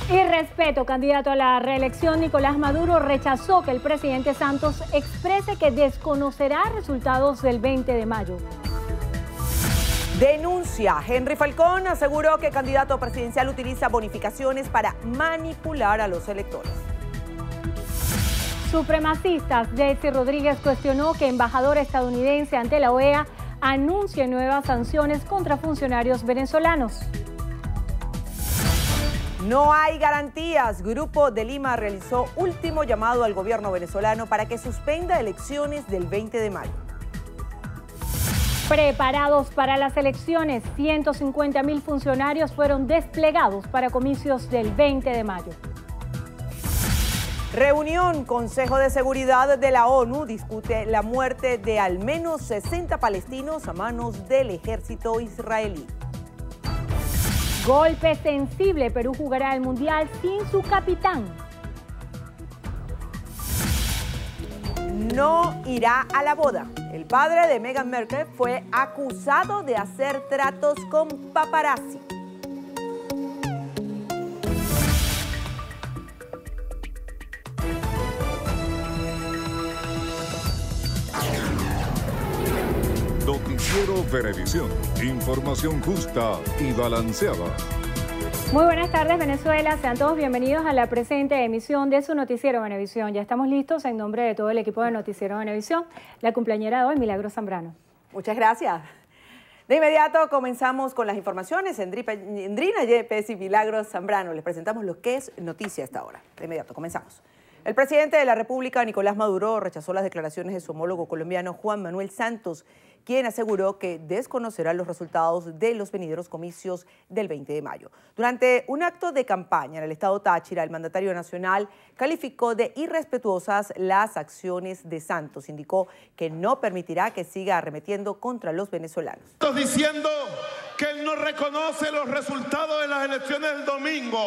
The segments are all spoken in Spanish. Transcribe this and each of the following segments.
Y respeto, candidato a la reelección Nicolás Maduro rechazó que el presidente Santos exprese que desconocerá resultados del 20 de mayo. Denuncia. Henry Falcón aseguró que el candidato presidencial utiliza bonificaciones para manipular a los electores. Supremacistas. Delcy Rodríguez cuestionó que embajador estadounidense ante la OEA anuncie nuevas sanciones contra funcionarios venezolanos. No hay garantías. Grupo de Lima realizó último llamado al gobierno venezolano para que suspenda elecciones del 20 de mayo. Preparados para las elecciones, 150.000 funcionarios fueron desplegados para comicios del 20 de mayo. Reunión. Consejo de Seguridad de la ONU discute la muerte de al menos 60 palestinos a manos del ejército israelí. Golpe sensible. Perú jugará el Mundial sin su capitán. No irá a la boda. El padre de Meghan Markle fue acusado de hacer tratos con paparazzi. Noticiero Venevisión. Información justa y balanceada. Muy buenas tardes, Venezuela. Sean todos bienvenidos a la presente emisión de su Noticiero Venevisión. Ya estamos listos en nombre de todo el equipo de Noticiero Venevisión. La cumpleañera de hoy, Milagros Zambrano. Muchas gracias. De inmediato comenzamos con las informaciones. Endrina Yepes y Milagros Zambrano. Les presentamos lo que es noticia hasta ahora. De inmediato comenzamos. El presidente de la República, Nicolás Maduro, rechazó las declaraciones de su homólogo colombiano Juan Manuel Santos, quien aseguró que desconocerá los resultados de los venideros comicios del 20 de mayo. Durante un acto de campaña en el estado Táchira, el mandatario nacional calificó de irrespetuosas las acciones de Santos. Indicó que no permitirá que siga arremetiendo contra los venezolanos. Estamos diciendo que él no reconoce los resultados de las elecciones del domingo.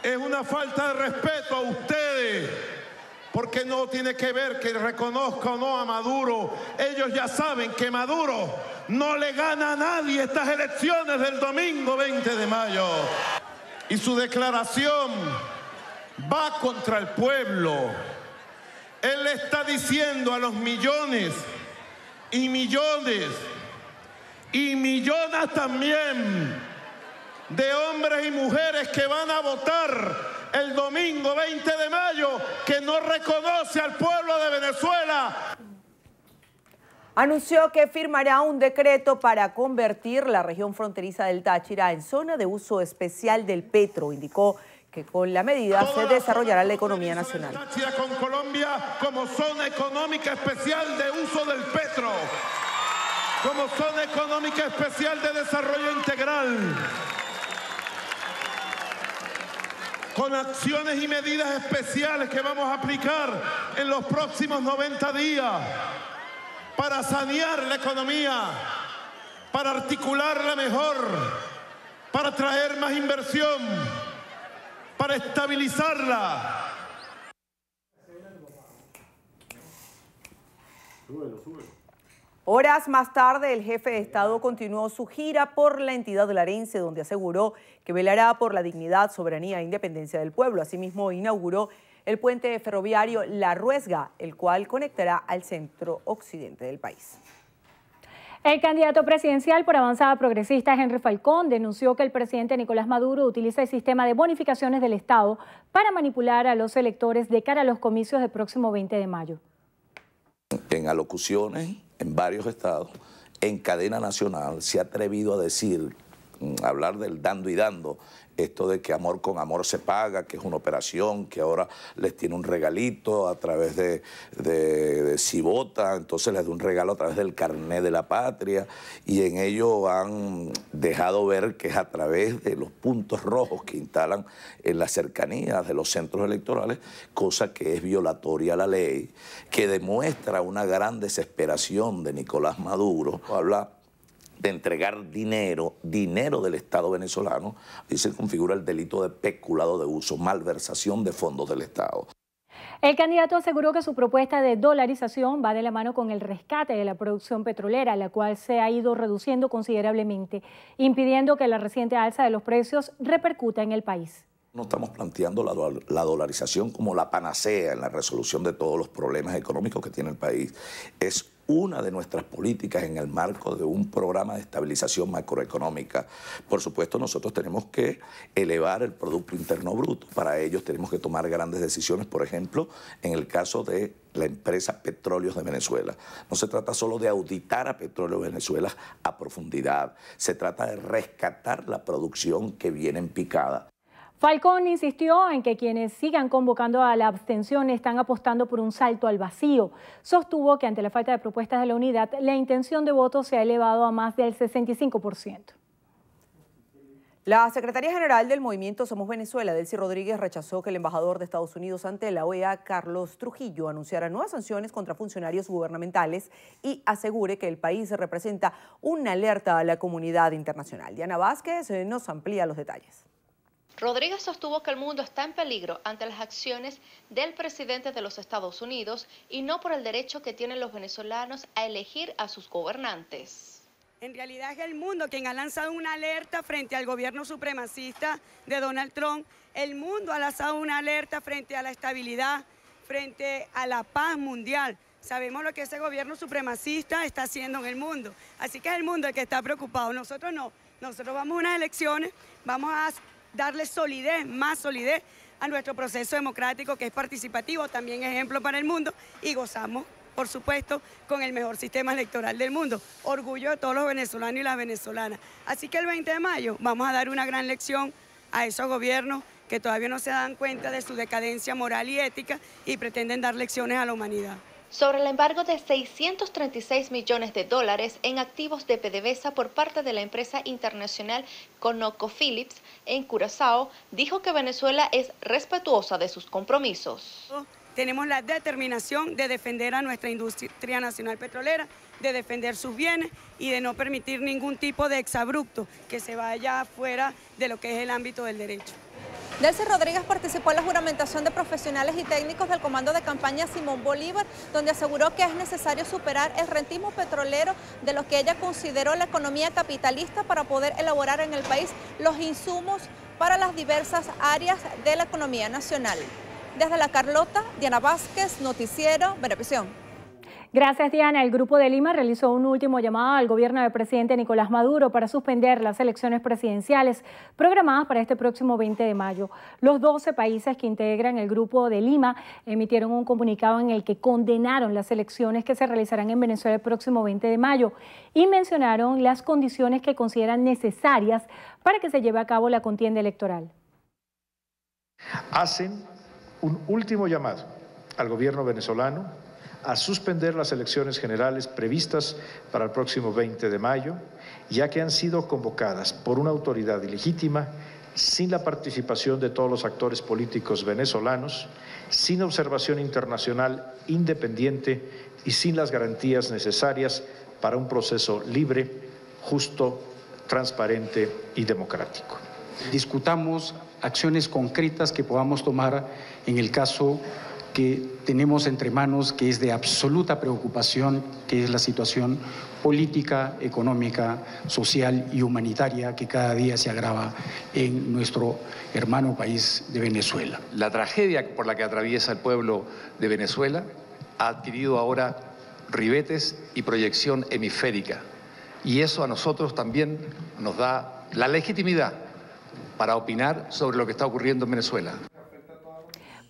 Es una falta de respeto a ustedes, porque no tiene que ver que reconozca o no a Maduro. Ellos ya saben que Maduro no le gana a nadie estas elecciones del domingo 20 de mayo. Y su declaración va contra el pueblo. Él le está diciendo a los millones y millones y millones también de hombres y mujeres que van a votar el domingo 20 de mayo, que no reconoce al pueblo de Venezuela. Anunció que firmará un decreto para convertir la región fronteriza del Táchira en zona de uso especial del petro. Indicó que con la medida se desarrollará la economía nacional. Táchira con Colombia como zona económica especial de uso del petro, como zona económica especial de desarrollo integral, con acciones y medidas especiales que vamos a aplicar en los próximos 90 días para sanear la economía, para articularla mejor, para traer más inversión, para estabilizarla. Horas más tarde, el jefe de Estado continuó su gira por la entidad larense, donde aseguró que velará por la dignidad, soberanía e independencia del pueblo. Asimismo, inauguró el puente ferroviario La Ruesga, el cual conectará al centro occidente del país. El candidato presidencial por Avanzada Progresista, Henry Falcón, denunció que el presidente Nicolás Maduro utiliza el sistema de bonificaciones del Estado para manipular a los electores de cara a los comicios del próximo 20 de mayo. En alocuciones en varios estados, en cadena nacional, se ha atrevido a decir, hablar del dando y dando, esto de que amor con amor se paga, que es una operación, que ahora les tiene un regalito a través de si vota, entonces les da un regalo a través del carnet de la patria, y en ello han dejado ver que es a través de los puntos rojos que instalan en las cercanías de los centros electorales, cosa que es violatoria a la ley, que demuestra una gran desesperación de Nicolás Maduro. Habla de entregar dinero del Estado venezolano, y se configura el delito de peculado de uso, malversación de fondos del Estado. El candidato aseguró que su propuesta de dolarización va de la mano con el rescate de la producción petrolera, la cual se ha ido reduciendo considerablemente, impidiendo que la reciente alza de los precios repercuta en el país. No estamos planteando la dolarización como la panacea en la resolución de todos los problemas económicos que tiene el país. Es una de nuestras políticas en el marco de un programa de estabilización macroeconómica. Por supuesto, nosotros tenemos que elevar el Producto Interno Bruto. Para ello tenemos que tomar grandes decisiones, por ejemplo, en el caso de la empresa Petróleos de Venezuela. No se trata solo de auditar a Petróleos de Venezuela a profundidad, se trata de rescatar la producción que viene en picada. Falcón insistió en que quienes sigan convocando a la abstención están apostando por un salto al vacío. Sostuvo que ante la falta de propuestas de la unidad, la intención de voto se ha elevado a más del 65%. La secretaria general del movimiento Somos Venezuela, Delcy Rodríguez, rechazó que el embajador de Estados Unidos ante la OEA, Carlos Trujillo, anunciara nuevas sanciones contra funcionarios gubernamentales y asegure que el país representa una alerta a la comunidad internacional. Diana Vázquez nos amplía los detalles. Rodríguez sostuvo que el mundo está en peligro ante las acciones del presidente de los Estados Unidos y no por el derecho que tienen los venezolanos a elegir a sus gobernantes. En realidad es el mundo quien ha lanzado una alerta frente al gobierno supremacista de Donald Trump. El mundo ha lanzado una alerta frente a la estabilidad, frente a la paz mundial. Sabemos lo que ese gobierno supremacista está haciendo en el mundo. Así que es el mundo el que está preocupado. Nosotros no. Nosotros vamos a unas elecciones, vamos a darle solidez, más solidez a nuestro proceso democrático que es participativo, también ejemplo para el mundo, y gozamos, por supuesto, con el mejor sistema electoral del mundo. Orgullo de todos los venezolanos y las venezolanas. Así que el 20 de mayo vamos a dar una gran lección a esos gobiernos que todavía no se dan cuenta de su decadencia moral y ética y pretenden dar lecciones a la humanidad. Sobre el embargo de $636 millones en activos de PDVSA por parte de la empresa internacional ConocoPhillips en Curazao, dijo que Venezuela es respetuosa de sus compromisos. Tenemos la determinación de defender a nuestra industria nacional petrolera, de defender sus bienes y de no permitir ningún tipo de exabrupto que se vaya fuera de lo que es el ámbito del derecho. Delcy Rodríguez participó en la juramentación de profesionales y técnicos del Comando de Campaña Simón Bolívar, donde aseguró que es necesario superar el rentismo petrolero de lo que ella consideró la economía capitalista para poder elaborar en el país los insumos para las diversas áreas de la economía nacional. Desde La Carlota, Diana Vázquez, Noticiero Venevisión. Gracias, Diana. El Grupo de Lima realizó un último llamado al gobierno del presidente Nicolás Maduro para suspender las elecciones presidenciales programadas para este próximo 20 de mayo. Los 12 países que integran el Grupo de Lima emitieron un comunicado en el que condenaron las elecciones que se realizarán en Venezuela el próximo 20 de mayo y mencionaron las condiciones que consideran necesarias para que se lleve a cabo la contienda electoral. Hacen un último llamado al gobierno venezolano a suspender las elecciones generales previstas para el próximo 20 de mayo, ya que han sido convocadas por una autoridad ilegítima, sin la participación de todos los actores políticos venezolanos, sin observación internacional independiente y sin las garantías necesarias para un proceso libre, justo, transparente y democrático. Discutamos acciones concretas que podamos tomar en el caso que tenemos entre manos, que es de absoluta preocupación, que es la situación política, económica, social y humanitaria que cada día se agrava en nuestro hermano país de Venezuela. La tragedia por la que atraviesa el pueblo de Venezuela ha adquirido ahora ribetes y proyección hemisférica, y eso a nosotros también nos da la legitimidad para opinar sobre lo que está ocurriendo en Venezuela.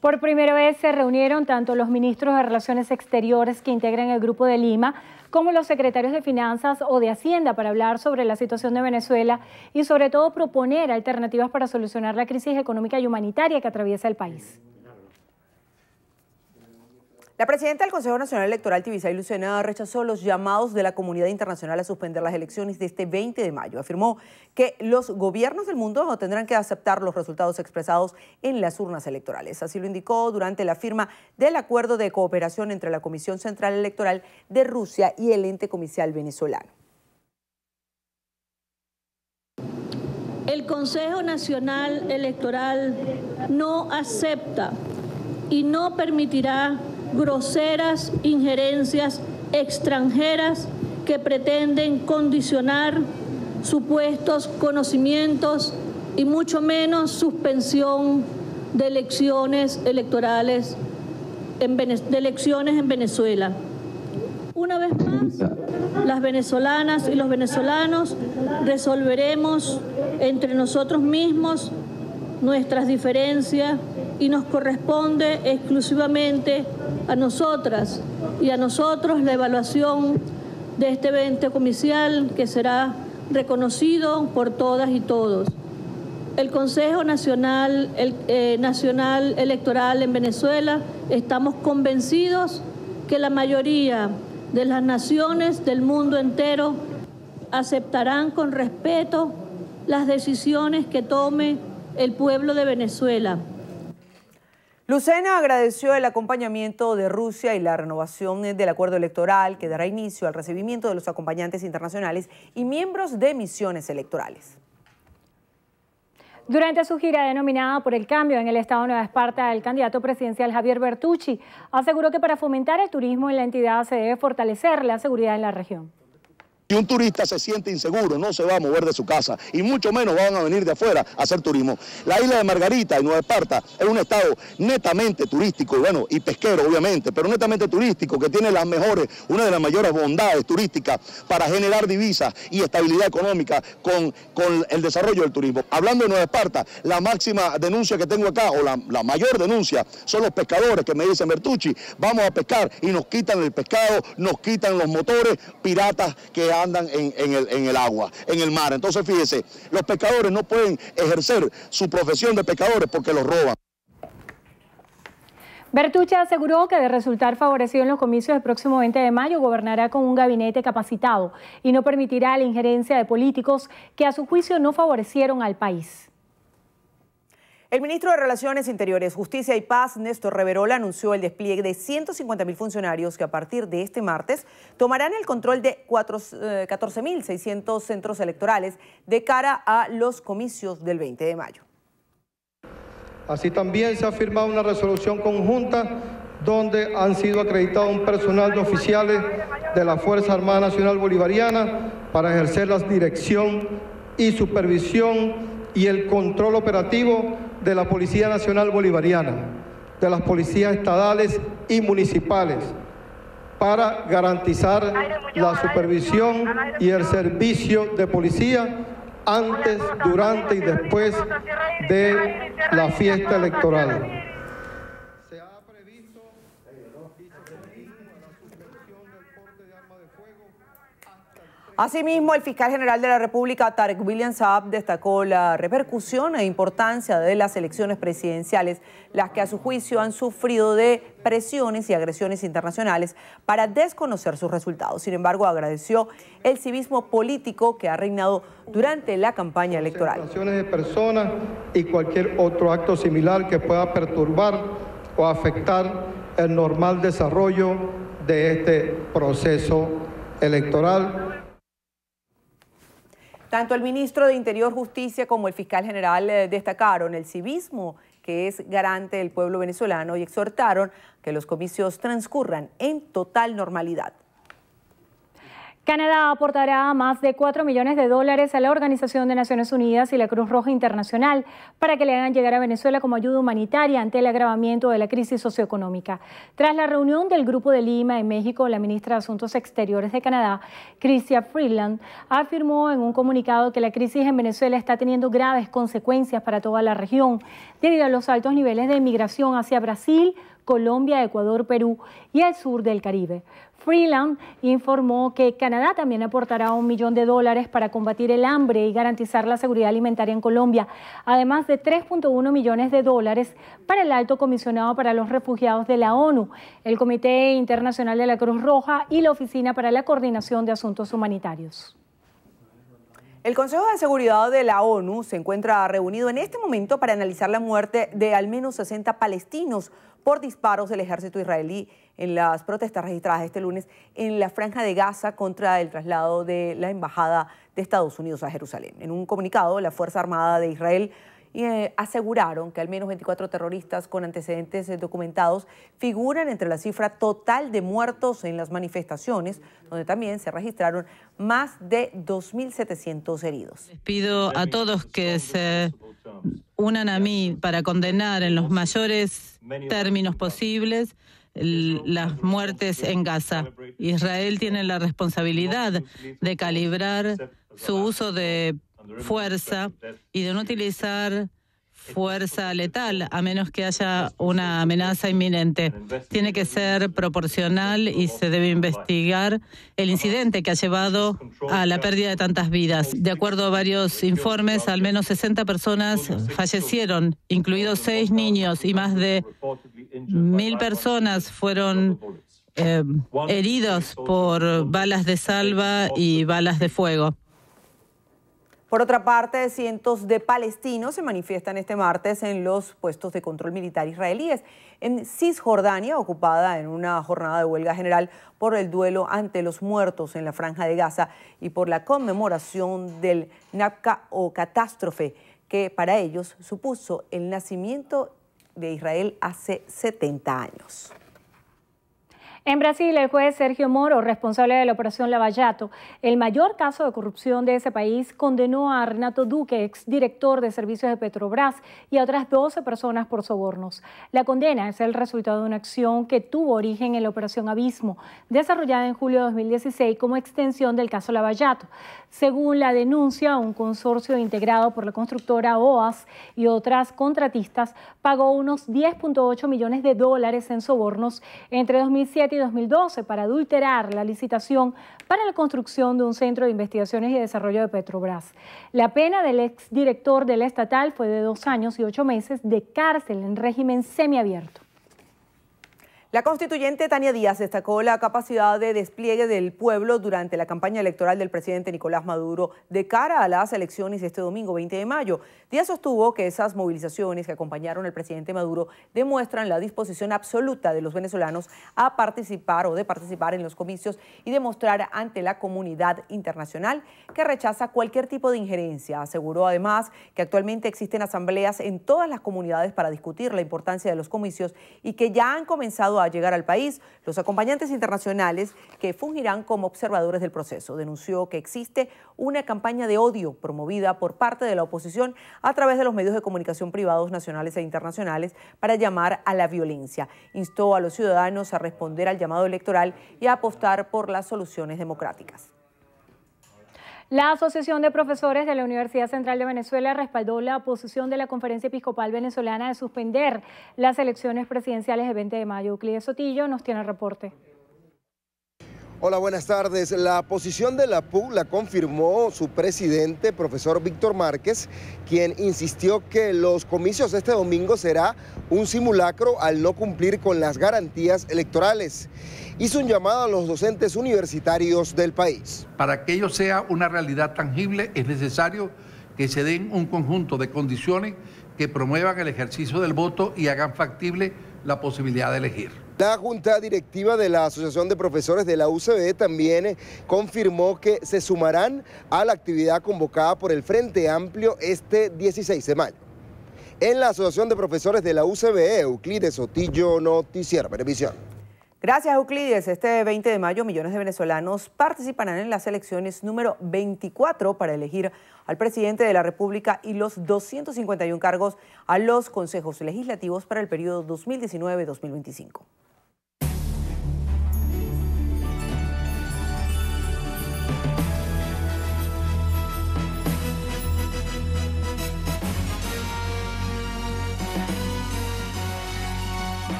Por primera vez se reunieron tanto los ministros de Relaciones Exteriores que integran el Grupo de Lima como los secretarios de Finanzas o de Hacienda para hablar sobre la situación de Venezuela y sobre todo proponer alternativas para solucionar la crisis económica y humanitaria que atraviesa el país. La presidenta del Consejo Nacional Electoral, Tibisay Lucena, rechazó los llamados de la comunidad internacional a suspender las elecciones de este 20 de mayo. Afirmó que los gobiernos del mundo tendrán que aceptar los resultados expresados en las urnas electorales. Así lo indicó durante la firma del acuerdo de cooperación entre la Comisión Central Electoral de Rusia y el ente comicial venezolano. El Consejo Nacional Electoral no acepta y no permitirá groseras injerencias extranjeras que pretenden condicionar supuestos conocimientos y mucho menos suspensión de elecciones electorales en Venezuela. Una vez más, las venezolanas y los venezolanos resolveremos entre nosotros mismos nuestras diferencias y nos corresponde exclusivamente a nosotras y a nosotros la evaluación de este evento comicial que será reconocido por todas y todos. El Consejo Nacional Electoral en Venezuela, estamos convencidos que la mayoría de las naciones del mundo entero aceptarán con respeto las decisiones que tome el pueblo de Venezuela. Lucena agradeció el acompañamiento de Rusia y la renovación del acuerdo electoral que dará inicio al recibimiento de los acompañantes internacionales y miembros de misiones electorales. Durante su gira denominada por el cambio en el estado de Nueva Esparta, el candidato presidencial Javier Bertucci aseguró que para fomentar el turismo en la entidad se debe fortalecer la seguridad en la región. Si un turista se siente inseguro, no se va a mover de su casa y mucho menos van a venir de afuera a hacer turismo. La isla de Margarita y Nueva Esparta es un estado netamente turístico, bueno, y pesquero obviamente, pero netamente turístico, que tiene las mejores, una de las mayores bondades turísticas para generar divisas y estabilidad económica con el desarrollo del turismo. Hablando de Nueva Esparta, la máxima denuncia que tengo acá, o la mayor denuncia, son los pescadores que me dicen: Bertucci, vamos a pescar, y nos quitan el pescado, nos quitan los motores, piratas que andan en el agua, en el mar. Entonces, fíjese, los pescadores no pueden ejercer su profesión de pescadores porque los roban. Bertucci aseguró que de resultar favorecido en los comicios del próximo 20 de mayo, gobernará con un gabinete capacitado y no permitirá la injerencia de políticos que a su juicio no favorecieron al país. El ministro de Relaciones Interiores, Justicia y Paz, Néstor Reverola, anunció el despliegue de 150.000 funcionarios que a partir de este martes tomarán el control de 14.600 centros electorales de cara a los comicios del 20 de mayo. Así también se ha firmado una resolución conjunta donde han sido acreditados un personal de oficiales de la Fuerza Armada Nacional Bolivariana para ejercer la dirección y supervisión y el control operativo de la Policía Nacional Bolivariana, de las policías estadales y municipales, para garantizar la supervisión y el servicio de policía antes, durante y después de la fiesta electoral. Asimismo, el fiscal general de la República, Tarek William Saab, destacó la repercusión e importancia de las elecciones presidenciales, las que a su juicio han sufrido de presiones y agresiones internacionales para desconocer sus resultados. Sin embargo, agradeció el civismo político que ha reinado durante la campaña electoral. Concentraciones de personas y cualquier otro acto similar que pueda perturbar o afectar el normal desarrollo de este proceso electoral. Tanto el ministro de Interior, Justicia como el fiscal general destacaron el civismo que es garante del pueblo venezolano y exhortaron que los comicios transcurran en total normalidad. Canadá aportará más de $4 millones a la Organización de Naciones Unidas y la Cruz Roja Internacional para que le hagan llegar a Venezuela como ayuda humanitaria ante el agravamiento de la crisis socioeconómica. Tras la reunión del Grupo de Lima en México, la ministra de Asuntos Exteriores de Canadá, Chrystia Freeland, afirmó en un comunicado que la crisis en Venezuela está teniendo graves consecuencias para toda la región debido a los altos niveles de migración hacia Brasil, Colombia, Ecuador, Perú y el sur del Caribe. Freeland informó que Canadá también aportará $1 millón para combatir el hambre y garantizar la seguridad alimentaria en Colombia, además de $3.1 millones para el Alto Comisionado para los Refugiados de la ONU, el Comité Internacional de la Cruz Roja y la Oficina para la Coordinación de Asuntos Humanitarios. El Consejo de Seguridad de la ONU se encuentra reunido en este momento para analizar la muerte de al menos 60 palestinos por disparos del ejército israelí en las protestas registradas este lunes en la Franja de Gaza contra el traslado de la Embajada de Estados Unidos a Jerusalén. En un comunicado, la Fuerza Armada de Israel y aseguraron que al menos 24 terroristas con antecedentes documentados figuran entre la cifra total de muertos en las manifestaciones, donde también se registraron más de 2.700 heridos. Les pido a todos que se unan a mí para condenar en los mayores términos posibles las muertes en Gaza. Israel tiene la responsabilidad de calibrar su uso de fuerza y de no utilizar fuerza letal a menos que haya una amenaza inminente. Tiene que ser proporcional y se debe investigar el incidente que ha llevado a la pérdida de tantas vidas. De acuerdo a varios informes, al menos 60 personas fallecieron, incluidos 6 niños, y más de 1.000 personas fueron heridos por balas de salva y balas de fuego. Por otra parte, cientos de palestinos se manifiestan este martes en los puestos de control militar israelíes en Cisjordania, ocupada en una jornada de huelga general por el duelo ante los muertos en la Franja de Gaza y por la conmemoración del Nakba o catástrofe, que para ellos supuso el nacimiento de Israel hace 70 años. En Brasil, el juez Sergio Moro, responsable de la Operación Lava Jato, el mayor caso de corrupción de ese país, condenó a Renato Duque, exdirector de servicios de Petrobras, y a otras 12 personas por sobornos. La condena es el resultado de una acción que tuvo origen en la Operación Abismo, desarrollada en julio de 2016 como extensión del caso Lava Jato. Según la denuncia, un consorcio integrado por la constructora OAS y otras contratistas pagó unos $10.8 millones en sobornos entre 2007 y 2012 para adulterar la licitación para la construcción de un centro de investigaciones y desarrollo de Petrobras. La pena del exdirector del estatal fue de 2 años y 8 meses de cárcel en régimen semiabierto. La constituyente Tania Díaz destacó la capacidad de despliegue del pueblo durante la campaña electoral del presidente Nicolás Maduro de cara a las elecciones este domingo 20 de mayo. Díaz sostuvo que esas movilizaciones que acompañaron al presidente Maduro demuestran la disposición absoluta de los venezolanos a participar en los comicios y demostrar ante la comunidad internacional que rechaza cualquier tipo de injerencia. Aseguró además que actualmente existen asambleas en todas las comunidades para discutir la importancia de los comicios y que ya han comenzado a llegar al país los acompañantes internacionales que fungirán como observadores del proceso. Denunció que existe una campaña de odio promovida por parte de la oposición a través de los medios de comunicación privados nacionales e internacionales para llamar a la violencia. Instó a los ciudadanos a responder al llamado electoral y a apostar por las soluciones democráticas. La Asociación de Profesores de la Universidad Central de Venezuela respaldó la posición de la Conferencia Episcopal Venezolana de suspender las elecciones presidenciales del 20 de mayo. Euclides Sotillo nos tiene el reporte. Hola, buenas tardes. La posición de la PUC la confirmó su presidente, profesor Víctor Márquez, quien insistió que los comicios este domingo será un simulacro al no cumplir con las garantías electorales. Hizo un llamado a los docentes universitarios del país. Para que ello sea una realidad tangible es necesario que se den un conjunto de condiciones que promuevan el ejercicio del voto y hagan factible la posibilidad de elegir. La Junta Directiva de la Asociación de Profesores de la UCB también confirmó que se sumarán a la actividad convocada por el Frente Amplio este 16 de mayo. En la Asociación de Profesores de la UCB, Euclides Sotillo, Noticiero Venevisión. Gracias, Euclides. Este 20 de mayo, millones de venezolanos participarán en las elecciones número 24 para elegir al presidente de la República y los 251 cargos a los consejos legislativos para el periodo 2019-2025.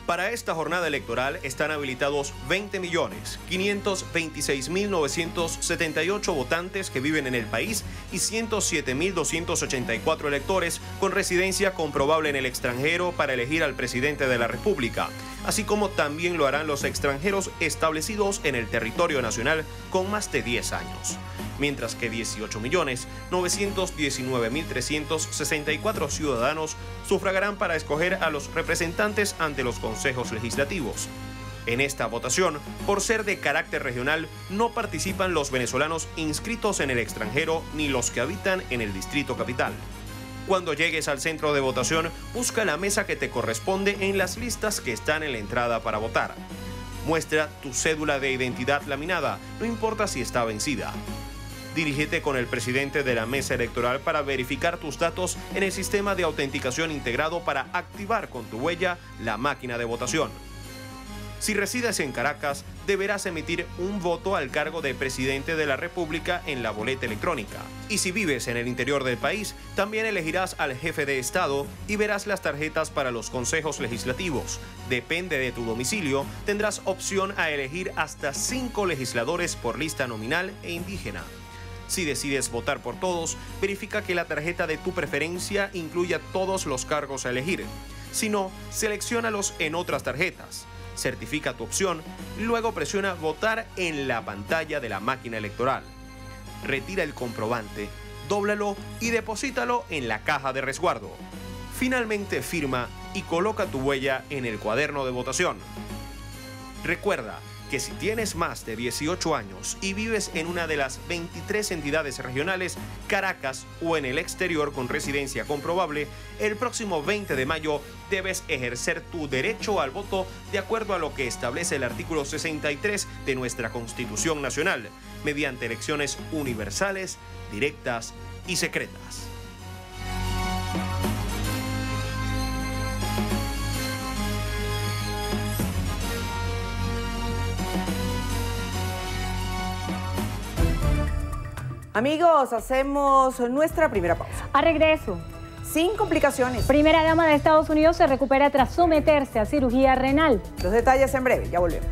Para esta jornada electoral están habilitados 20.526.978 votantes que viven en el país y 107.284 electores con residencia comprobable en el extranjero para elegir al presidente de la República, así como también lo harán los extranjeros establecidos en el territorio nacional con más de 10 años. Mientras que 18.919.364 ciudadanos sufragarán para escoger a los representantes ante los consejos legislativos. En esta votación, por ser de carácter regional, no participan los venezolanos inscritos en el extranjero ni los que habitan en el Distrito Capital. Cuando llegues al centro de votación, busca la mesa que te corresponde en las listas que están en la entrada para votar. Muestra tu cédula de identidad laminada, no importa si está vencida. Dirígete con el presidente de la mesa electoral para verificar tus datos en el sistema de autenticación integrado para activar con tu huella la máquina de votación. Si resides en Caracas, deberás emitir un voto al cargo de presidente de la República en la boleta electrónica. Y si vives en el interior del país, también elegirás al jefe de Estado y verás las tarjetas para los consejos legislativos. Depende de tu domicilio, tendrás opción a elegir hasta 5 legisladores por lista nominal e indígena. Si decides votar por todos, verifica que la tarjeta de tu preferencia incluya todos los cargos a elegir. Si no, selecciónalos en otras tarjetas. Certifica tu opción y luego presiona votar en la pantalla de la máquina electoral. Retira el comprobante, dóblalo y deposítalo en la caja de resguardo. Finalmente firma y coloca tu huella en el cuaderno de votación. Recuerda que si tienes más de 18 años y vives en una de las 23 entidades regionales, Caracas o en el exterior con residencia comprobable, el próximo 20 de mayo debes ejercer tu derecho al voto de acuerdo a lo que establece el artículo 63 de nuestra Constitución Nacional, mediante elecciones universales, directas y secretas. Amigos, hacemos nuestra primera pausa. A regreso. Sin complicaciones. Primera dama de Estados Unidos se recupera tras someterse a cirugía renal. Los detalles en breve, ya volvemos.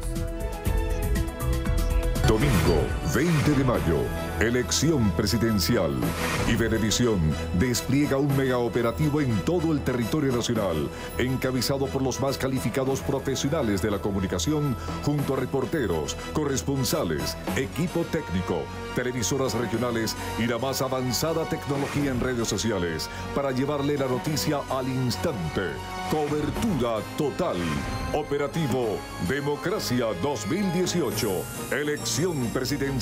Domingo 20 de mayo, elección presidencial. Y Venevisión despliega un megaoperativo en todo el territorio nacional, encabezado por los más calificados profesionales de la comunicación, junto a reporteros, corresponsales, equipo técnico, televisoras regionales y la más avanzada tecnología en redes sociales, para llevarle la noticia al instante. Cobertura total. Operativo Democracia 2018. Elección presidencial.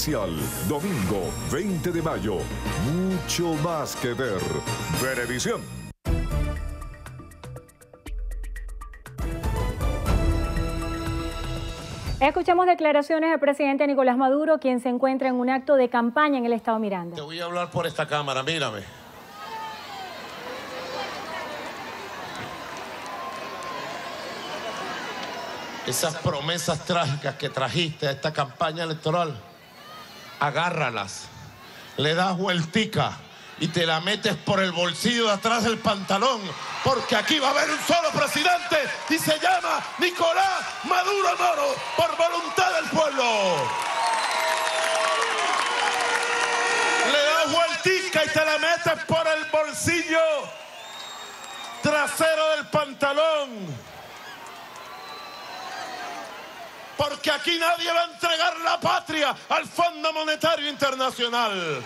Domingo 20 de mayo. Mucho más que ver. Venevisión. Escuchamos declaraciones del presidente Nicolás Maduro, quien se encuentra en un acto de campaña en el estado Miranda. Te voy a hablar por esta cámara, mírame. Esas promesas trágicas que trajiste a esta campaña electoral, agárralas, le das vueltica y te la metes por el bolsillo de atrás del pantalón, porque aquí va a haber un solo presidente y se llama Nicolás Maduro Moro, por voluntad del pueblo. Le das vueltica y te la metes por el bolsillo trasero del pantalón. Porque aquí nadie va a entregar la patria al Fondo Monetario Internacional.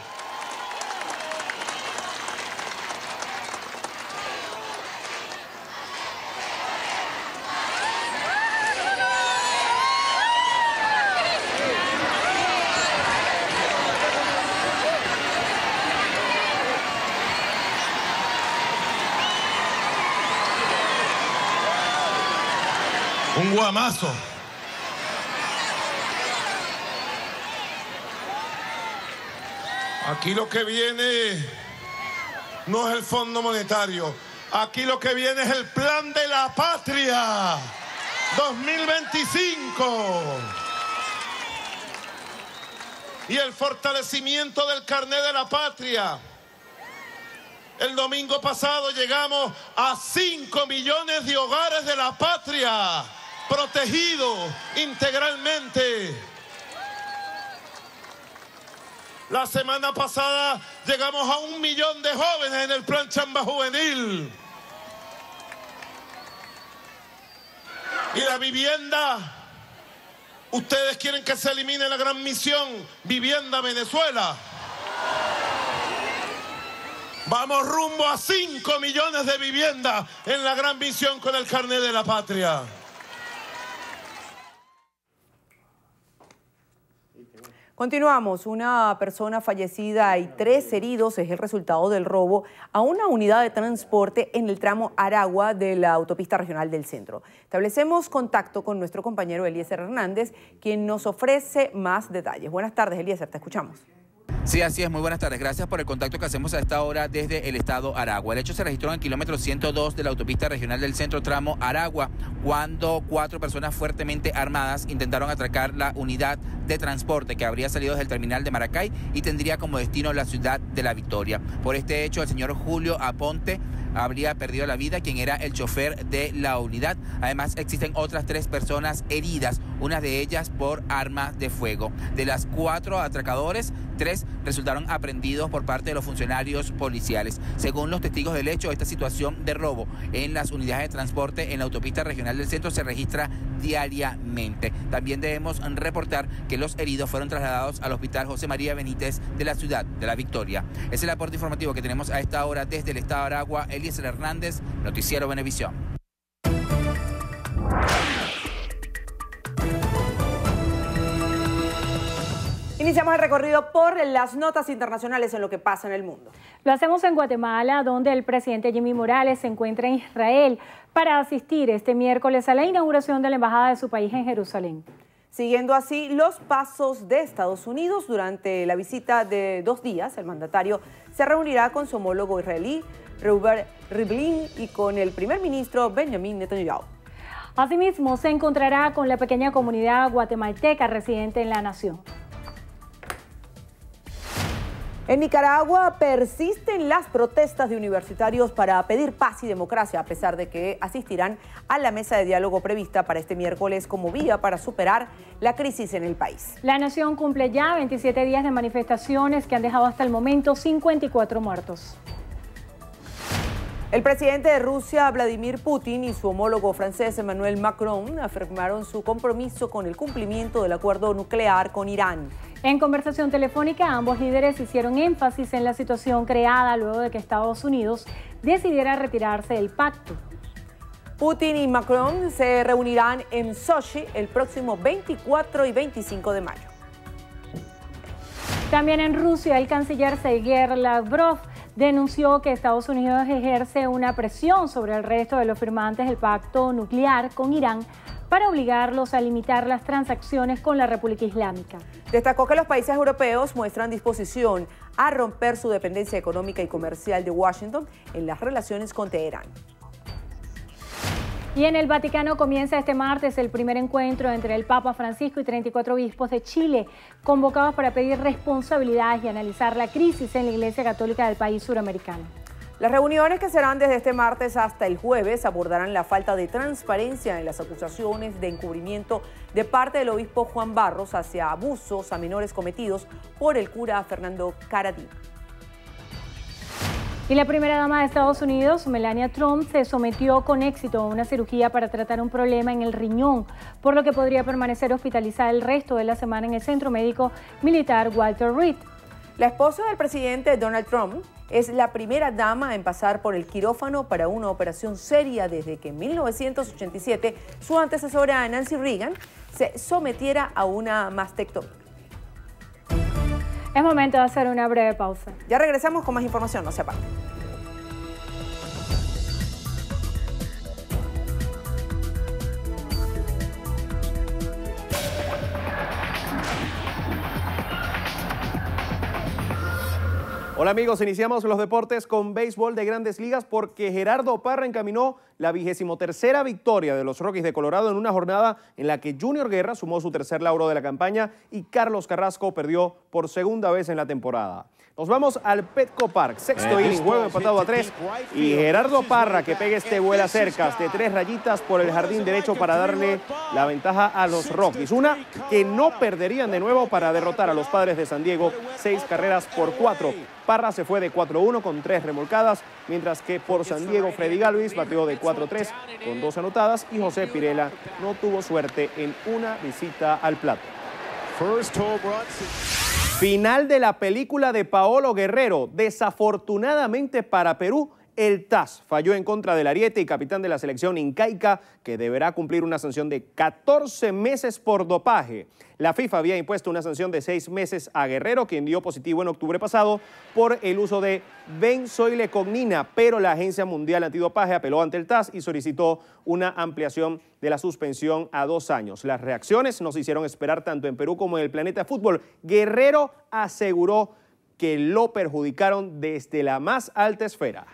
Un guamazo. Aquí lo que viene no es el Fondo Monetario. Aquí lo que viene es el Plan de la Patria 2025. Y el fortalecimiento del carnet de la patria. El domingo pasado llegamos a 5 millones de hogares de la patria protegidos integralmente. La semana pasada llegamos a 1 millón de jóvenes en el plan Chamba Juvenil. Y la vivienda, ustedes quieren que se elimine la gran misión Vivienda Venezuela. Vamos rumbo a 5 millones de viviendas en la gran misión con el carnet de la patria. Continuamos. Una persona fallecida y 3 heridos es el resultado del robo a una unidad de transporte en el tramo Aragua de la autopista regional del centro. Establecemos contacto con nuestro compañero Eliezer Hernández, quien nos ofrece más detalles. Buenas tardes, Eliezer, te escuchamos. Sí, así es. Muy buenas tardes. Gracias por el contacto que hacemos a esta hora desde el estado Aragua. El hecho se registró en el kilómetro 102 de la autopista regional del centro tramo Aragua, cuando 4 personas fuertemente armadas intentaron atracar la unidad de transporte que habría salido desde el terminal de Maracay y tendría como destino la ciudad de La Victoria. Por este hecho, el señor Julio Aponte habría perdido la vida, quien era el chofer de la unidad. Además, existen otras 3 personas heridas, una de ellas por arma de fuego. De las 4 atracadores, 3 resultaron aprehendidos por parte de los funcionarios policiales. Según los testigos del hecho, esta situación de robo en las unidades de transporte en la autopista regional del centro se registra diariamente. También debemos reportar que los heridos fueron trasladados al Hospital José María Benítez de la ciudad de La Victoria. Es el aporte informativo que tenemos a esta hora desde el estado de Aragua. Eliezer Hernández, Noticiero Venevisión. Iniciamos el recorrido por las notas internacionales en lo que pasa en el mundo. Lo hacemos en Guatemala, donde el presidente Jimmy Morales se encuentra en Israel para asistir este miércoles a la inauguración de la embajada de su país en Jerusalén. Siguiendo así los pasos de Estados Unidos, durante la visita de 2 días, el mandatario se reunirá con su homólogo israelí, Reuven Rivlin, y con el primer ministro Benjamin Netanyahu. Asimismo, se encontrará con la pequeña comunidad guatemalteca residente en la nación. En Nicaragua persisten las protestas de universitarios para pedir paz y democracia, a pesar de que asistirán a la mesa de diálogo prevista para este miércoles como vía para superar la crisis en el país. La nación cumple ya 27 días de manifestaciones que han dejado hasta el momento 54 muertos. El presidente de Rusia, Vladimir Putin, y su homólogo francés, Emmanuel Macron, afirmaron su compromiso con el cumplimiento del acuerdo nuclear con Irán. En conversación telefónica, ambos líderes hicieron énfasis en la situación creada luego de que Estados Unidos decidiera retirarse del pacto. Putin y Macron se reunirán en Sochi el próximo 24 y 25 de mayo. También en Rusia, el canciller Sergei Lavrov denunció que Estados Unidos ejerce una presión sobre el resto de los firmantes del pacto nuclear con Irán para obligarlos a limitar las transacciones con la República Islámica. Destacó que los países europeos muestran disposición a romper su dependencia económica y comercial de Washington en las relaciones con Teherán. Y en el Vaticano comienza este martes el primer encuentro entre el Papa Francisco y 34 obispos de Chile, convocados para pedir responsabilidades y analizar la crisis en la Iglesia Católica del país suramericano. Las reuniones, que serán desde este martes hasta el jueves, abordarán la falta de transparencia en las acusaciones de encubrimiento de parte del obispo Juan Barros hacia abusos a menores cometidos por el cura Fernando Caradí. Y la primera dama de Estados Unidos, Melania Trump, se sometió con éxito a una cirugía para tratar un problema en el riñón, por lo que podría permanecer hospitalizada el resto de la semana en el Centro Médico Militar Walter Reed. La esposa del presidente Donald Trump es la primera dama en pasar por el quirófano para una operación seria desde que en 1987 su antecesora Nancy Reagan se sometiera a una mastectomía. Es momento de hacer una breve pausa. Ya regresamos con más información, no se aparte. Hola amigos, iniciamos los deportes con béisbol de Grandes Ligas porque Gerardo Parra encaminó la 23ª victoria de los Rockies de Colorado en una jornada en la que Junior Guerra sumó su tercer lauro de la campaña y Carlos Carrasco perdió por segunda vez en la temporada. Nos vamos al Petco Park, sexto inning, juego empatado a 3 y Gerardo Parra que pega este vuela cercas de 3 rayitas por el jardín derecho para darle la ventaja a los Rockies. Una que no perderían de nuevo para derrotar a los Padres de San Diego 6 carreras por 4. Parra se fue de 4-1 con 3 remolcadas, mientras que por San Diego Freddy Galvis bateó de 4-3 con 2 anotadas y José Pirela no tuvo suerte en una visita al plato. Final de la película de Paolo Guerrero. Desafortunadamente para Perú, El TAS falló en contra del ariete y capitán de la selección incaica, que deberá cumplir una sanción de 14 meses por dopaje. La FIFA había impuesto una sanción de 6 meses a Guerrero, quien dio positivo en octubre pasado por el uso de benzoilecognina, pero la Agencia Mundial Antidopaje apeló ante el TAS y solicitó una ampliación de la suspensión a 2 años. Las reacciones no se hicieron esperar tanto en Perú como en el planeta fútbol. Guerrero aseguró que lo perjudicaron desde la más alta esfera.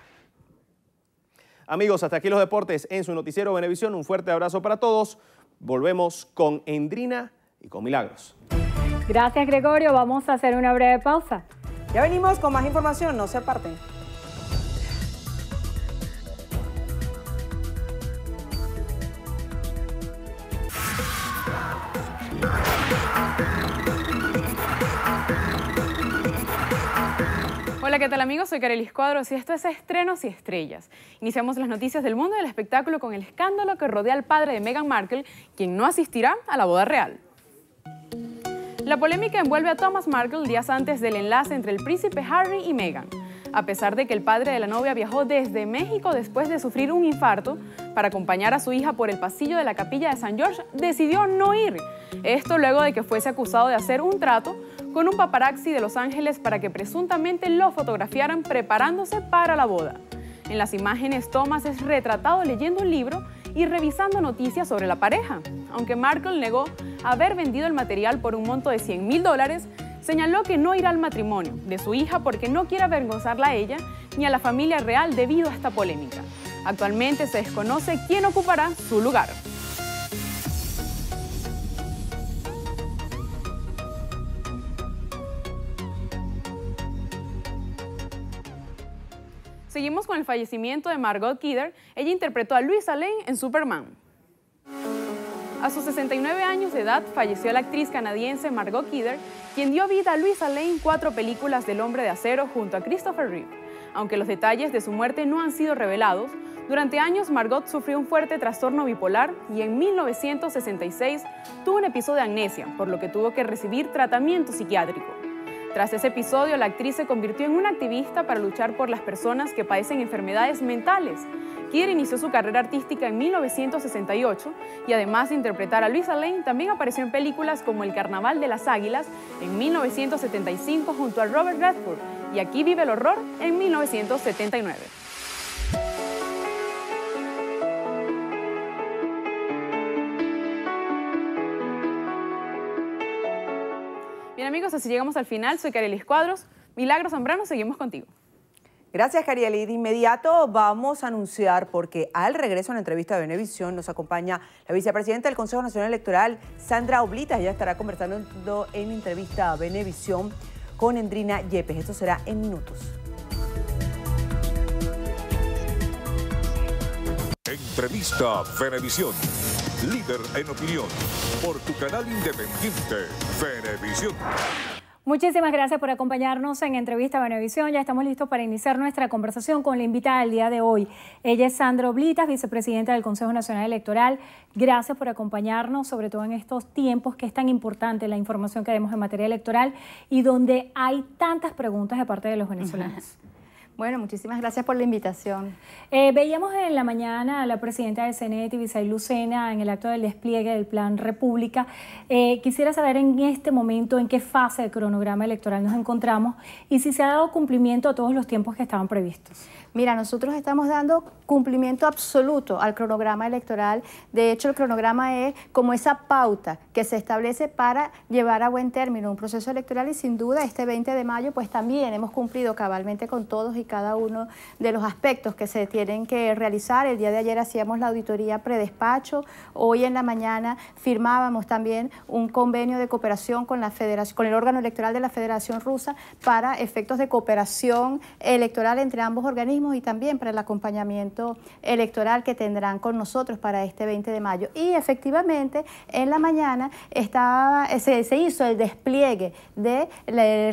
Amigos, hasta aquí los deportes en su noticiero Venevisión. Un fuerte abrazo para todos. Volvemos con Endrina y con Milagros. Gracias, Gregorio. Vamos a hacer una breve pausa. Ya venimos con más información, no se aparten. Hola, ¿qué tal amigos? Soy Carelis Cuadros y esto es Estrenos y Estrellas. Iniciamos las noticias del mundo del espectáculo con el escándalo que rodea al padre de Meghan Markle, quien no asistirá a la boda real. La polémica envuelve a Thomas Markle días antes del enlace entre el príncipe Harry y Meghan. A pesar de que el padre de la novia viajó desde México después de sufrir un infarto para acompañar a su hija por el pasillo de la capilla de San George, decidió no ir. Esto luego de que fuese acusado de hacer un trato con un paparazzi de Los Ángeles para que presuntamente lo fotografiaran preparándose para la boda. En las imágenes, Thomas es retratado leyendo un libro y revisando noticias sobre la pareja. Aunque Markle negó haber vendido el material por un monto de $100,000, señaló que no irá al matrimonio de su hija porque no quiere avergonzarla a ella ni a la familia real debido a esta polémica. Actualmente se desconoce quién ocupará su lugar. Seguimos con el fallecimiento de Margot Kidder. Ella interpretó a Luisa Lane en Superman. A sus 69 años de edad falleció la actriz canadiense Margot Kidder, quien dio vida a Luisa Lane en 4 películas del Hombre de Acero junto a Christopher Reeve. Aunque los detalles de su muerte no han sido revelados, durante años Margot sufrió un fuerte trastorno bipolar y en 1966 tuvo un episodio de amnesia, por lo que tuvo que recibir tratamiento psiquiátrico. Tras ese episodio, la actriz se convirtió en una activista para luchar por las personas que padecen enfermedades mentales. Kidder inició su carrera artística en 1968 y además de interpretar a Luisa Lane, también apareció en películas como El Carnaval de las Águilas en 1975 junto a Robert Redford y Aquí vive el horror en 1979. Bien amigos, así llegamos al final. Soy Carelis Cuadros. Milagros Zambrano, seguimos contigo. Gracias, Carieli. De inmediato vamos a anunciar, porque al regreso en la entrevista de Venevisión nos acompaña la vicepresidenta del Consejo Nacional Electoral, Sandra Oblitas. Ella estará conversando en entrevista a Venevisión con Endrina Yepes. Esto será en minutos. Entrevista Venevisión. Líder en opinión. Por tu canal independiente, Venevisión. Muchísimas gracias por acompañarnos en Entrevista Venevisión. Ya estamos listos para iniciar nuestra conversación con la invitada del día de hoy. Ella es Sandra Oblitas, vicepresidenta del Consejo Nacional Electoral. Gracias por acompañarnos, sobre todo en estos tiempos que es tan importante la información que demos en materia electoral y donde hay tantas preguntas de parte de los venezolanos. Bueno, muchísimas gracias por la invitación. Veíamos en la mañana a la presidenta del CNE, Tibisay Lucena, en el acto del despliegue del Plan República. Quisiera saber en este momento en qué fase del cronograma electoral nos encontramos y si se ha dado cumplimiento a todos los tiempos que estaban previstos. Mira, nosotros estamos dando cumplimiento absoluto al cronograma electoral. De hecho, el cronograma es como esa pauta que se establece para llevar a buen término un proceso electoral y sin duda este 20 de mayo pues también hemos cumplido cabalmente con todos y cada uno de los aspectos que se tienen que realizar. El día de ayer hacíamos la auditoría predespacho, hoy en la mañana firmábamos también un convenio de cooperación con la Federación, con el órgano electoral de la Federación Rusa para efectos de cooperación electoral entre ambos organismos y también para el acompañamiento electoral que tendrán con nosotros para este 20 de mayo. Y efectivamente en la mañana se hizo el despliegue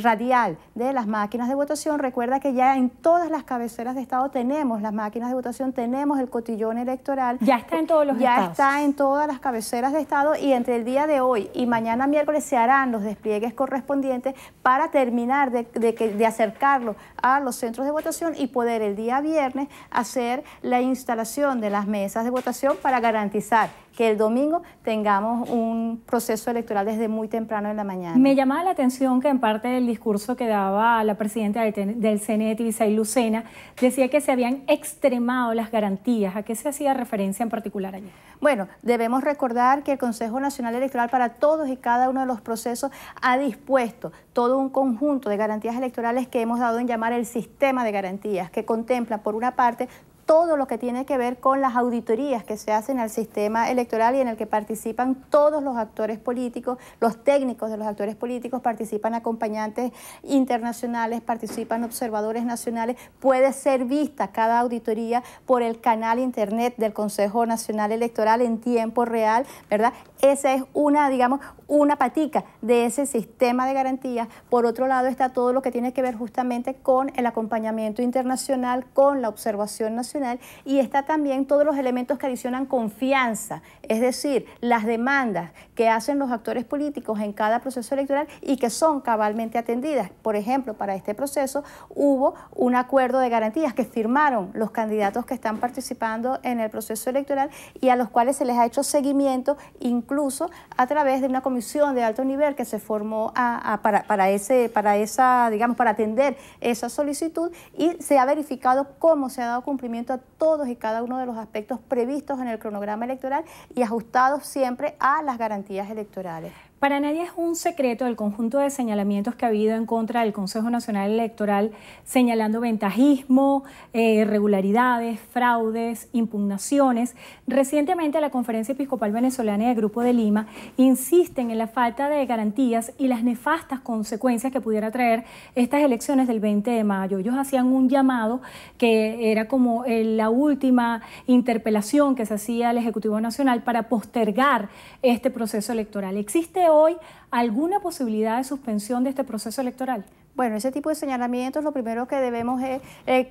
radial de las máquinas de votación. Recuerda que ya en todas las cabeceras de estado tenemos las máquinas de votación, tenemos el cotillón electoral. Ya está en todos los estados. Ya está en todas las cabeceras de estado y entre el día de hoy y mañana miércoles se harán los despliegues correspondientes para terminar de acercarlo a los centros de votación y poder el el día viernes hacer la instalación de las mesas de votación para garantizar que el domingo tengamos un proceso electoral desde muy temprano en la mañana. Me llamaba la atención que en parte del discurso que daba la presidenta del CNE, Tibisay Lucena, decía que se habían extremado las garantías. ¿A qué se hacía referencia en particular allí? Bueno, debemos recordar que el Consejo Nacional Electoral para todos y cada uno de los procesos ha dispuesto todo un conjunto de garantías electorales que hemos dado en llamar el sistema de garantías, que contempla por una parte todo lo que tiene que ver con las auditorías que se hacen al sistema electoral y en el que participan todos los actores políticos, los técnicos de los actores políticos, participan acompañantes internacionales, participan observadores nacionales. Puede ser vista cada auditoría por el canal internet del Consejo Nacional Electoral en tiempo real, ¿verdad? Esa es una, digamos, una patica de ese sistema de garantías. Por otro lado está todo lo que tiene que ver justamente con el acompañamiento internacional, con la observación nacional, y está también todos los elementos que adicionan confianza, es decir, las demandas que hacen los actores políticos en cada proceso electoral y que son cabalmente atendidas. Por ejemplo, para este proceso hubo un acuerdo de garantías que firmaron los candidatos que están participando en el proceso electoral y a los cuales se les ha hecho seguimiento, incluso a través de una comisión de alto nivel que se formó para atender esa solicitud, y se ha verificado cómo se ha dado cumplimiento a todos y cada uno de los aspectos previstos en el cronograma electoral y ajustados siempre a las garantías electorales. Para nadie es un secreto el conjunto de señalamientos que ha habido en contra del Consejo Nacional Electoral, señalando ventajismo, irregularidades, fraudes, impugnaciones. Recientemente la Conferencia Episcopal Venezolana y el Grupo de Lima insisten en la falta de garantías y las nefastas consecuencias que pudiera traer estas elecciones del 20 de mayo. Ellos hacían un llamado que era como la última interpelación que se hacía al Ejecutivo Nacional para postergar este proceso electoral. ¿Existe hoy alguna posibilidad de suspensión de este proceso electoral? Bueno, ese tipo de señalamientos lo primero que debemos es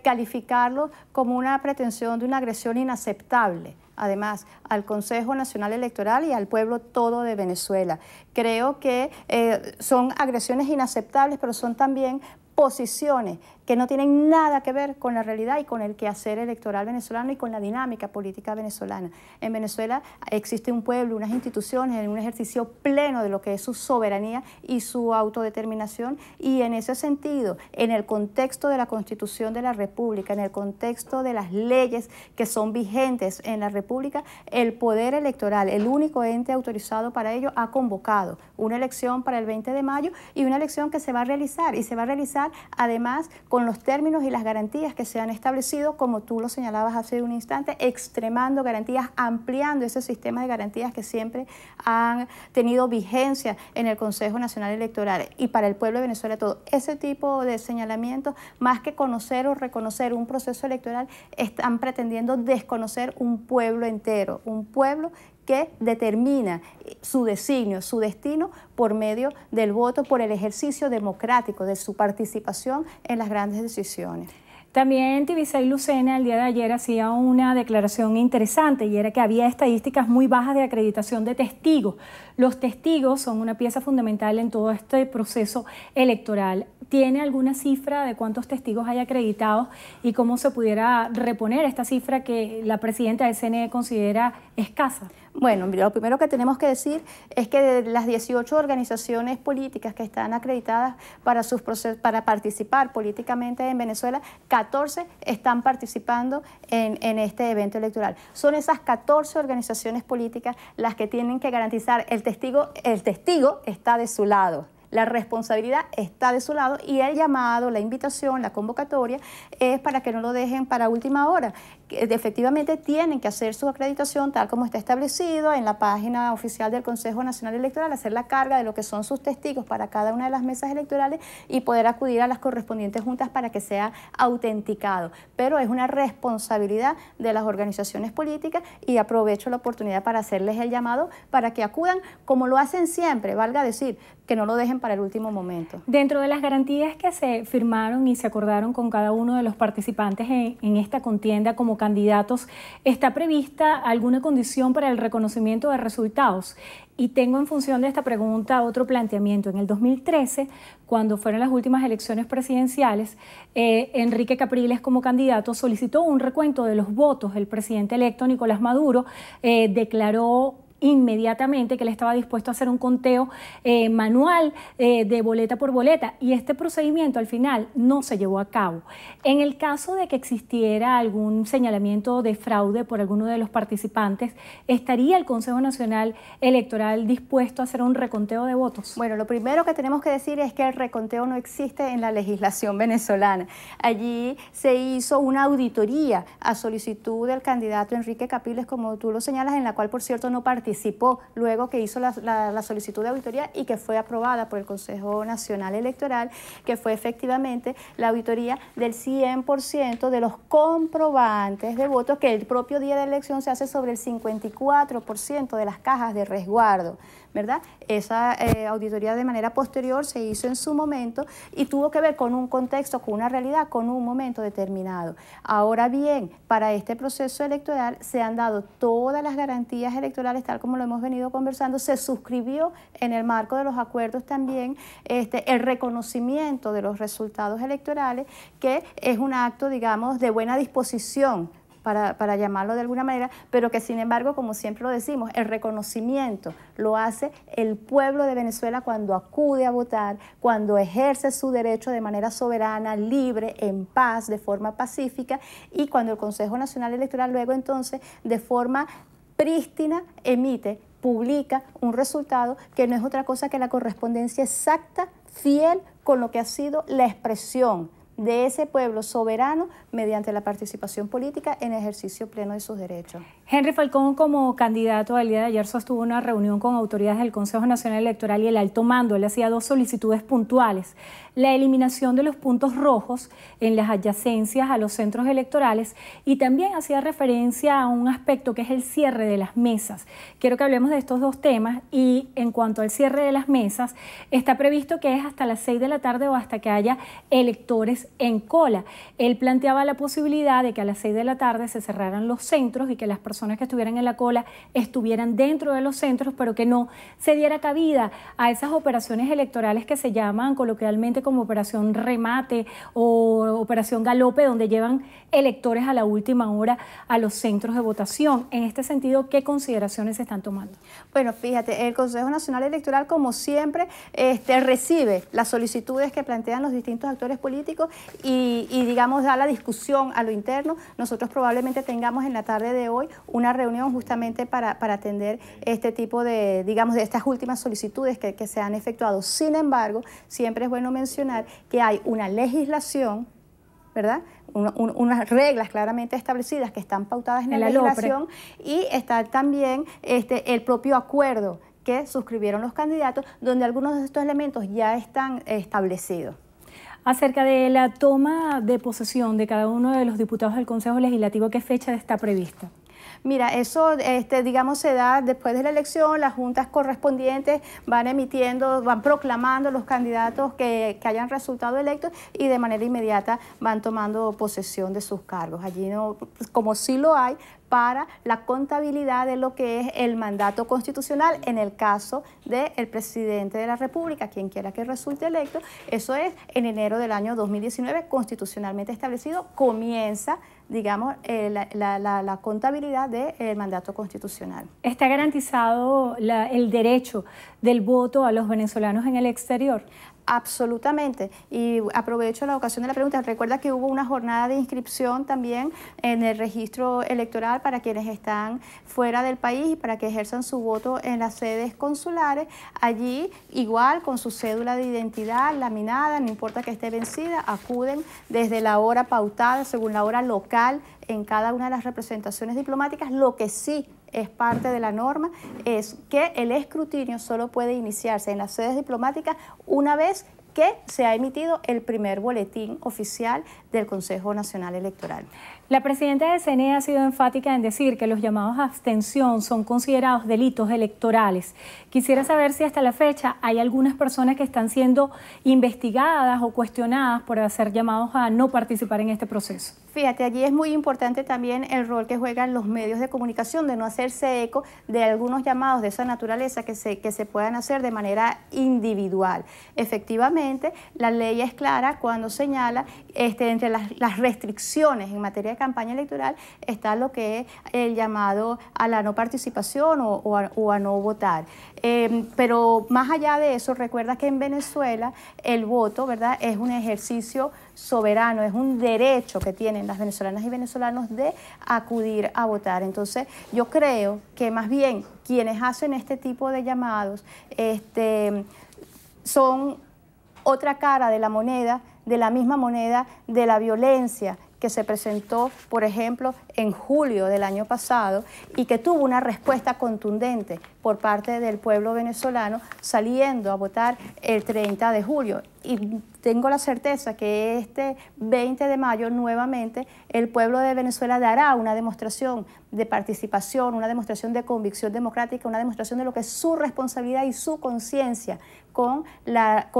calificarlo como una pretensión de una agresión inaceptable, además, al Consejo Nacional Electoral y al pueblo todo de Venezuela. Creo que son agresiones inaceptables, pero son también posiciones que no tienen nada que ver con la realidad y con el quehacer electoral venezolano y con la dinámica política venezolana. En Venezuela existe un pueblo, unas instituciones en un ejercicio pleno de lo que es su soberanía y su autodeterminación, y en ese sentido, en el contexto de la Constitución de la República, en el contexto de las leyes que son vigentes en la República, el poder electoral, el único ente autorizado para ello, ha convocado una elección para el 20 de mayo y una elección que se va a realizar, y se va a realizar además con los términos y las garantías que se han establecido, como tú lo señalabas hace un instante, extremando garantías, ampliando ese sistema de garantías que siempre han tenido vigencia en el Consejo Nacional Electoral y para el pueblo de Venezuela todo. Ese tipo de señalamientos, más que conocer o reconocer un proceso electoral, están pretendiendo desconocer un pueblo entero, un pueblo que determina su designio, su destino por medio del voto, por el ejercicio democrático de su participación en las grandes decisiones. También Tibisay Lucena el día de ayer hacía una declaración interesante, y era que había estadísticas muy bajas de acreditación de testigos. Los testigos son una pieza fundamental en todo este proceso electoral. ¿Tiene alguna cifra de cuántos testigos hay acreditados y cómo se pudiera reponer esta cifra que la presidenta del CNE considera escasa? Bueno, lo primero que tenemos que decir es que de las 18 organizaciones políticas que están acreditadas para participar políticamente en Venezuela, 14 están participando en este evento electoral. Son esas 14 organizaciones políticas las que tienen que garantizar el testigo está de su lado. La responsabilidad está de su lado, y el llamado, la invitación, la convocatoria es para que no lo dejen para última hora. Efectivamente tienen que hacer su acreditación tal como está establecido en la página oficial del Consejo Nacional Electoral, hacer la carga de lo que son sus testigos para cada una de las mesas electorales y poder acudir a las correspondientes juntas para que sea autenticado. Pero es una responsabilidad de las organizaciones políticas, y aprovecho la oportunidad para hacerles el llamado para que acudan como lo hacen siempre, valga decir, que no lo dejen para el último momento. Dentro de las garantías que se firmaron y se acordaron con cada uno de los participantes en esta contienda como candidatos, ¿está prevista alguna condición para el reconocimiento de resultados? Y tengo en función de esta pregunta otro planteamiento. En el 2013, cuando fueron las últimas elecciones presidenciales, Enrique Capriles como candidato solicitó un recuento de los votos. El presidente electo Nicolás Maduro declaró inmediatamente que él estaba dispuesto a hacer un conteo manual de boleta por boleta, y este procedimiento al final no se llevó a cabo. En el caso de que existiera algún señalamiento de fraude por alguno de los participantes, ¿estaría el Consejo Nacional Electoral dispuesto a hacer un reconteo de votos? Bueno, lo primero que tenemos que decir es que el reconteo no existe en la legislación venezolana. Allí se hizo una auditoría a solicitud del candidato Enrique Capriles, como tú lo señalas, en la cual, por cierto, no participó luego que hizo la solicitud de auditoría y que fue aprobada por el Consejo Nacional Electoral, que fue efectivamente la auditoría del 100% de los comprobantes de votos, que el propio día de elección se hace sobre el 54% de las cajas de resguardo, ¿verdad? Esa auditoría de manera posterior se hizo en su momento y tuvo que ver con un contexto, con una realidad, con un momento determinado. Ahora bien, para este proceso electoral se han dado todas las garantías electorales, tal como lo hemos venido conversando. Se suscribió en el marco de los acuerdos también el reconocimiento de los resultados electorales, que es un acto, digamos, de buena disposición, para llamarlo de alguna manera, pero que sin embargo, como siempre lo decimos, el reconocimiento lo hace el pueblo de Venezuela cuando acude a votar, cuando ejerce su derecho de manera soberana, libre, en paz, de forma pacífica, y cuando el Consejo Nacional Electoral luego entonces de forma prístina publica un resultado que no es otra cosa que la correspondencia exacta, fiel con lo que ha sido la expresión de ese pueblo soberano mediante la participación política en ejercicio pleno de sus derechos. Henry Falcón, como candidato, el día de ayer sostuvo una reunión con autoridades del Consejo Nacional Electoral y el alto mando. Él hacía dos solicitudes puntuales: la eliminación de los puntos rojos en las adyacencias a los centros electorales, y también hacía referencia a un aspecto que es el cierre de las mesas. Quiero que hablemos de estos dos temas. Y en cuanto al cierre de las mesas, está previsto que es hasta las 6 de la tarde o hasta que haya electores en cola. Él planteaba la posibilidad de que a las 6 de la tarde se cerraran los centros y que las personas que estuvieran en la cola estuvieran dentro de los centros, pero que no se diera cabida a esas operaciones electorales que se llaman coloquialmente como operación remate o operación galope, donde llevan electores a la última hora a los centros de votación. En este sentido, ¿qué consideraciones se están tomando? Bueno, fíjate, el Consejo Nacional Electoral, como siempre, recibe las solicitudes que plantean los distintos actores políticos y digamos, da la discusión a lo interno. Nosotros probablemente tengamos en la tarde de hoy una reunión justamente para atender este tipo de, digamos, de estas últimas solicitudes que se han efectuado. Sin embargo, siempre es bueno mencionar que hay una legislación, ¿verdad? Unas reglas claramente establecidas que están pautadas en la legislación, y está también el propio acuerdo que suscribieron los candidatos, donde algunos de estos elementos ya están establecidos. Acerca de la toma de posesión de cada uno de los diputados del Consejo Legislativo, ¿qué fecha está prevista? Mira, eso, digamos, se da después de la elección. Las juntas correspondientes van proclamando los candidatos que hayan resultado electos, y de manera inmediata van tomando posesión de sus cargos. Allí, no, como sí lo hay para la contabilidad de lo que es el mandato constitucional en el caso del presidente de la República, quien quiera que resulte electo. Eso es en enero del año 2019, constitucionalmente establecido, comienza, digamos, la contabilidad del mandato constitucional. ¿Está garantizado el derecho del voto a los venezolanos en el exterior? Absolutamente, y aprovecho la ocasión de la pregunta. Recuerda que hubo una jornada de inscripción también en el registro electoral para quienes están fuera del país y para que ejerzan su voto en las sedes consulares. Allí, igual, con su cédula de identidad laminada, no importa que esté vencida, acuden desde la hora pautada, según la hora local, en cada una de las representaciones diplomáticas. Lo que sí es parte de la norma es que el escrutinio solo puede iniciarse en las sedes diplomáticas una vez que se ha emitido el primer boletín oficial del Consejo Nacional Electoral. La presidenta del CNE ha sido enfática en decir que los llamados a abstención son considerados delitos electorales. Quisiera saber si hasta la fecha hay algunas personas que están siendo investigadas o cuestionadas por hacer llamados a no participar en este proceso. Fíjate, allí es muy importante también el rol que juegan los medios de comunicación, de no hacerse eco de algunos llamados de esa naturaleza que se puedan hacer de manera individual. Efectivamente, la ley es clara cuando señala entre las restricciones en materia de campaña electoral está lo que es el llamado a la no participación o a no votar. Pero más allá de eso, recuerda que en Venezuela el voto, ¿verdad?, es un ejercicio soberano, es un derecho que tienen las venezolanas y venezolanos de acudir a votar. Entonces, yo creo que más bien quienes hacen este tipo de llamados son otra cara de la moneda, de la misma moneda de la violencia que se presentó, por ejemplo, en julio del año pasado y que tuvo una respuesta contundente por parte del pueblo venezolano saliendo a votar el 30 de julio. Y tengo la certeza que este 20 de mayo nuevamente el pueblo de Venezuela dará una demostración de participación, una demostración de convicción democrática, una demostración de lo que es su responsabilidad y su conciencia con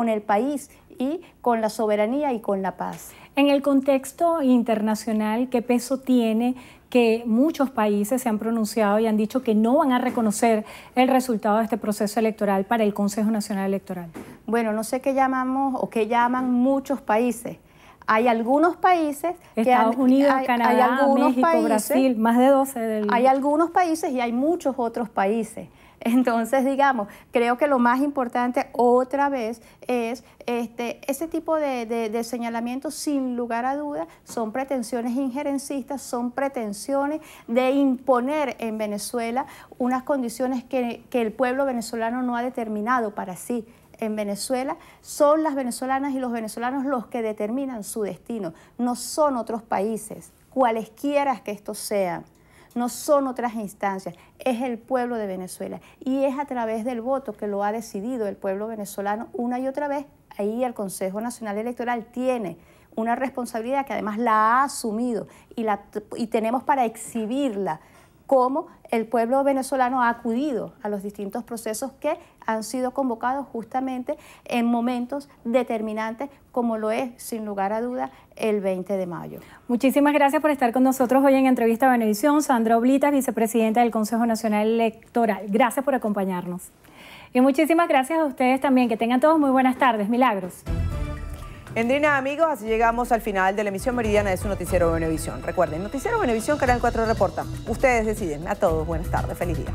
el país y con la soberanía y con la paz. En el contexto internacional, ¿qué peso tiene que muchos países se han pronunciado y han dicho que no van a reconocer el resultado de este proceso electoral para el Consejo Nacional Electoral? Bueno, no sé qué llamamos o qué llaman muchos países. Hay algunos países Estados Unidos, Canadá, México, Brasil, más de 12 Hay algunos países y hay muchos otros países. Entonces, digamos, creo que lo más importante otra vez es ese tipo de señalamientos, sin lugar a dudas, son pretensiones injerencistas, son pretensiones de imponer en Venezuela unas condiciones que el pueblo venezolano no ha determinado para sí. En Venezuela son las venezolanas y los venezolanos los que determinan su destino, no son otros países, cualesquiera que estos sean. No son otras instancias, es el pueblo de Venezuela y es a través del voto que lo ha decidido el pueblo venezolano una y otra vez. Ahí el Consejo Nacional Electoral tiene una responsabilidad que además la ha asumido y tenemos para exhibirla, cómo el pueblo venezolano ha acudido a los distintos procesos que han sido convocados justamente en momentos determinantes, como lo es, sin lugar a duda, el 20 de mayo. Muchísimas gracias por estar con nosotros hoy en Entrevista a Venevisión. Sandra Oblitas, vicepresidenta del Consejo Nacional Electoral. Gracias por acompañarnos. Y muchísimas gracias a ustedes también. Que tengan todos muy buenas tardes. Milagros. Endrina, amigos, así llegamos al final de la emisión meridiana de su Noticiero Venevisión. Recuerden, Noticiero Venevisión, Canal 4 reporta. Ustedes deciden. A todos, buenas tardes, feliz día.